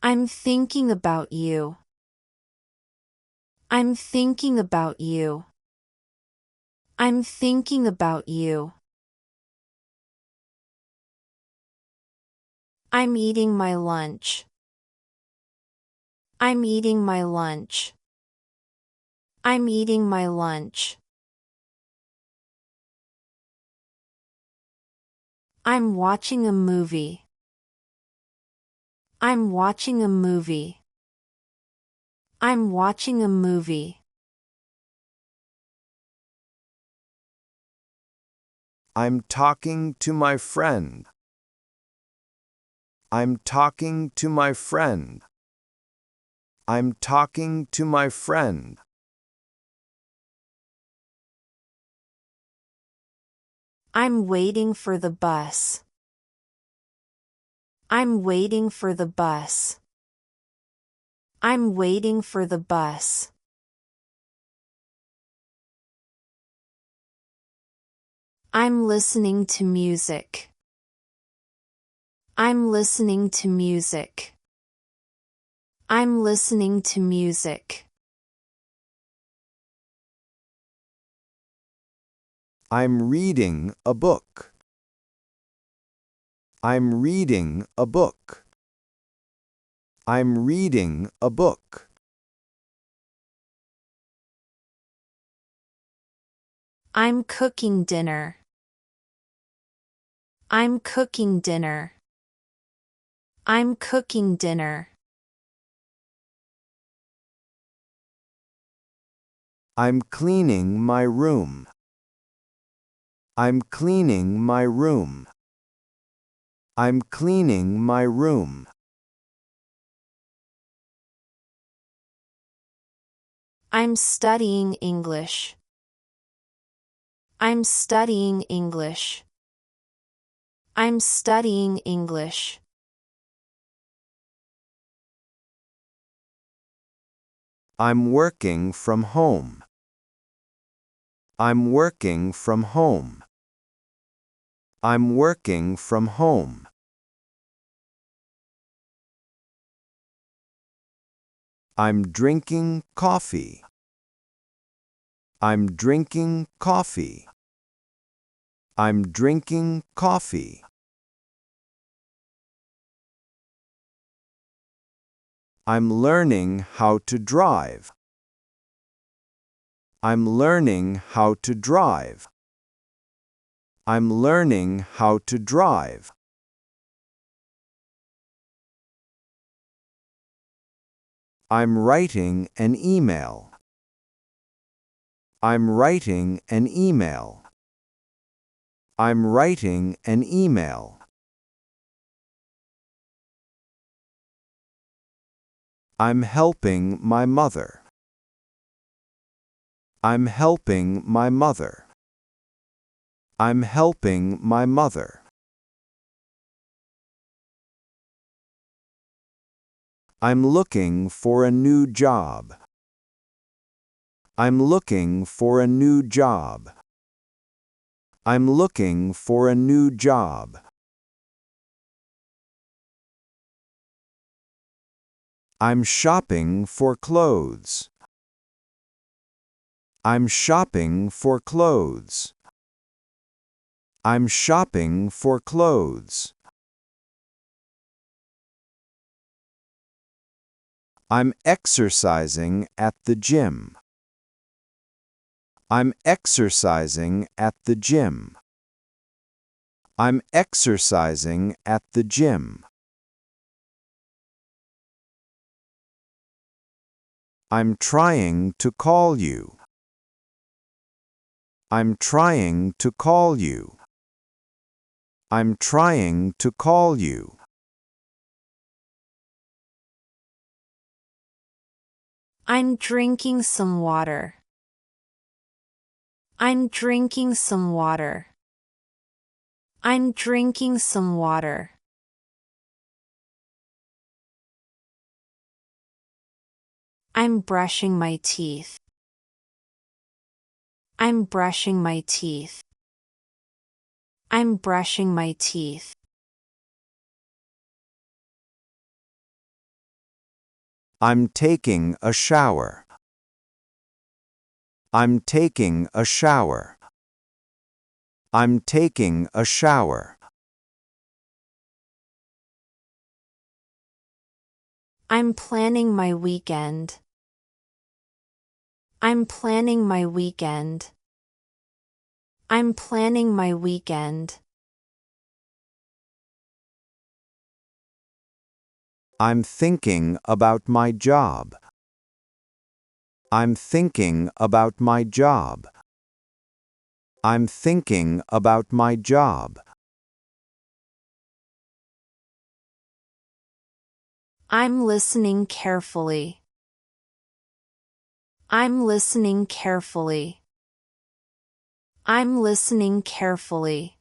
I'm thinking about you. I'm thinking about you. I'm thinking about you. I'm eating my lunch. I'm eating my lunch. I'm eating my lunch. I'm watching a movie. I'm watching a movie. I'm watching a movie. I'm talking to my friend. I'm talking to my friend. I'm talking to my friend. I'm waiting for the bus. I'm waiting for the bus. I'm waiting for the bus. I'm listening to music. I'm listening to music. I'm listening to music. I'm reading a book. I'm reading a book. I'm reading a book. I'm cooking dinner. I'm cooking dinner. I'm cooking dinner. I'm cleaning my room. I'm cleaning my room. I'm cleaning my room. I'm studying English. I'm studying English. I'm studying English. I'm working from home. I'm working from home. I'm working from home. I'm drinking coffee. I'm drinking coffee. I'm drinking coffee. I'm learning how to drive. I'm learning how to drive. I'm learning how to drive. I'm writing an email. I'm writing an email. I'm writing an email. I'm helping my mother. I'm helping my mother. I'm helping my mother. I'm looking for a new job. I'm looking for a new job. I'm looking for a new job. I'm shopping for clothes. I'm shopping for clothes. I'm shopping for clothes. I'm exercising at the gym. I'm exercising at the gym. I'm exercising at the gym. I'm trying to call you. I'm trying to call you. I'm trying to call you. I'm drinking some water. I'm drinking some water. I'm drinking some water. I'm brushing my teeth. I'm brushing my teeth. I'm brushing my teeth. I'm taking a shower. I'm taking a shower. I'm taking a shower. I'm planning my weekend. I'm planning my weekend. I'm planning my weekend. I'm thinking about my job. I'm thinking about my job. I'm thinking about my job. I'm listening carefully. I'm listening carefully. I'm listening carefully.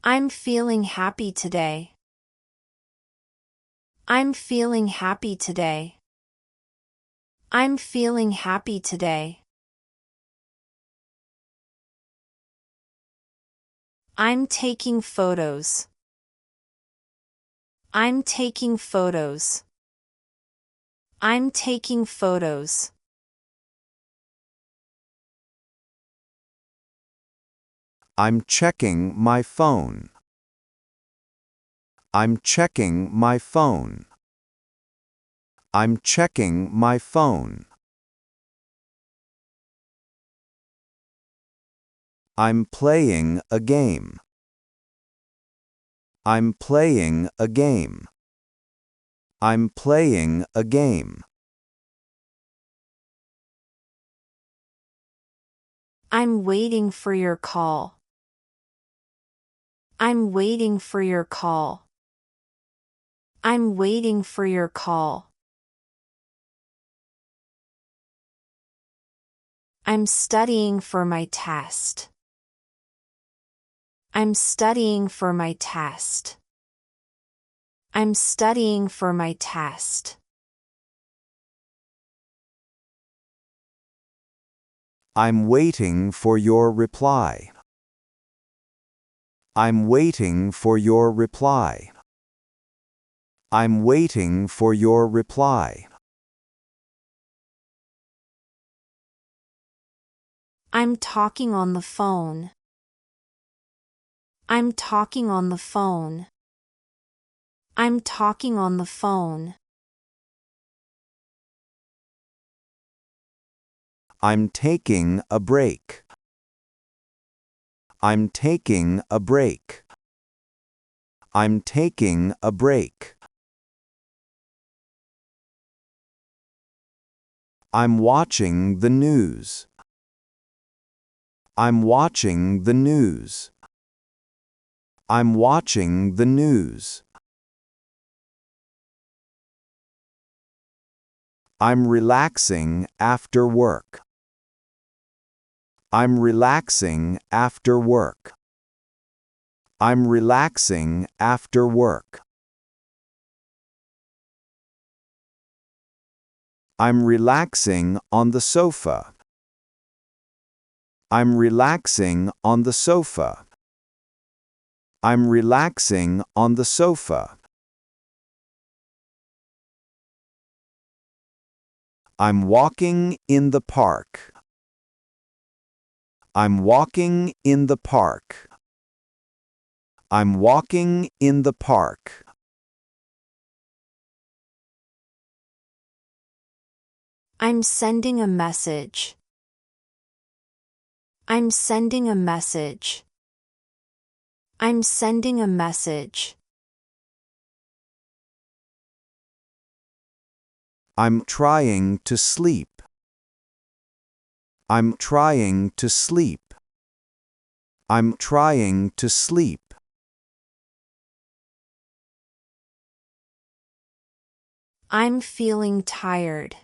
I'm feeling happy today. I'm feeling happy today. I'm feeling happy today. I'm taking photos. I'm taking photos. I'm taking photos. I'm checking my phone. I'm checking my phone. I'm checking my phone. I'm playing a game. I'm playing a game. I'm playing a game. I'm waiting for your call. I'm waiting for your call. I'm waiting for your call. I'm studying for my test. I'm studying for my test. I'm studying for my test. I'm waiting for your reply. I'm waiting for your reply. I'm waiting for your reply. I'm talking on the phone. I'm talking on the phone. I'm talking on the phone. I'm taking a break. I'm taking a break. I'm taking a break. I'm watching the news. I'm watching the news. I'm watching the news. I'm relaxing after work. I'm relaxing after work. I'm relaxing after work. I'm relaxing on the sofa. I'm relaxing on the sofa. I'm relaxing on the sofa. I'm walking in the park. I'm walking in the park. I'm walking in the park. I'm sending a message. I'm sending a message. I'm sending a message. I'm trying to sleep. I'm trying to sleep. I'm trying to sleep. I'm feeling tired.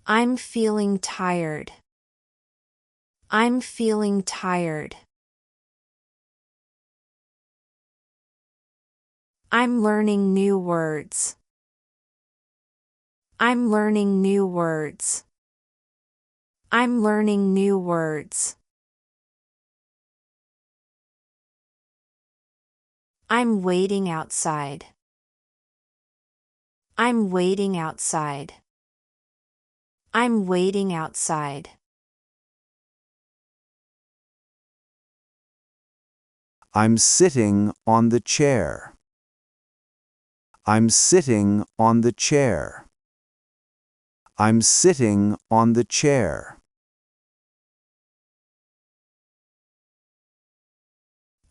I'm feeling tired. I'm feeling tired. I'm learning new words. I'm learning new words. I'm learning new words. I'm waiting outside. I'm waiting outside. I'm waiting outside. I'm sitting on the chair. I'm sitting on the chair. I'm sitting on the chair.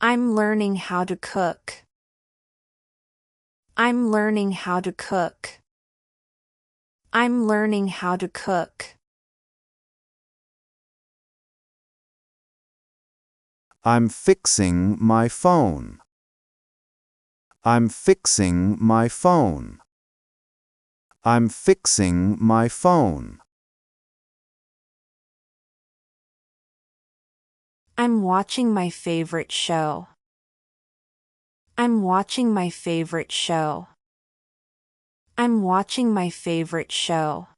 I'm learning how to cook. I'm learning how to cook. I'm learning how to cook. I'm fixing my phone. I'm fixing my phone. I'm fixing my phone. I'm watching my favorite show. I'm watching my favorite show. I'm watching my favorite show.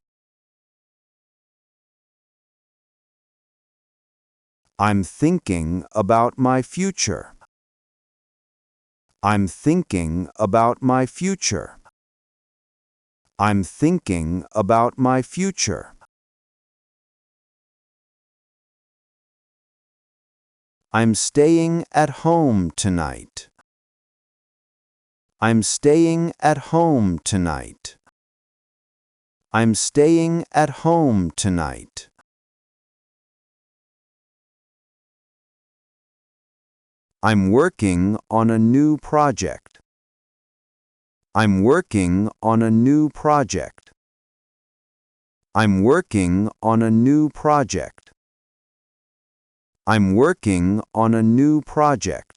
I'm thinking about my future. I'm thinking about my future. I'm thinking about my future. I'm staying at home tonight. I'm staying at home tonight. I'm staying at home tonight. I'm working on a new project. I'm working on a new project. I'm working on a new project. I'm working on a new project.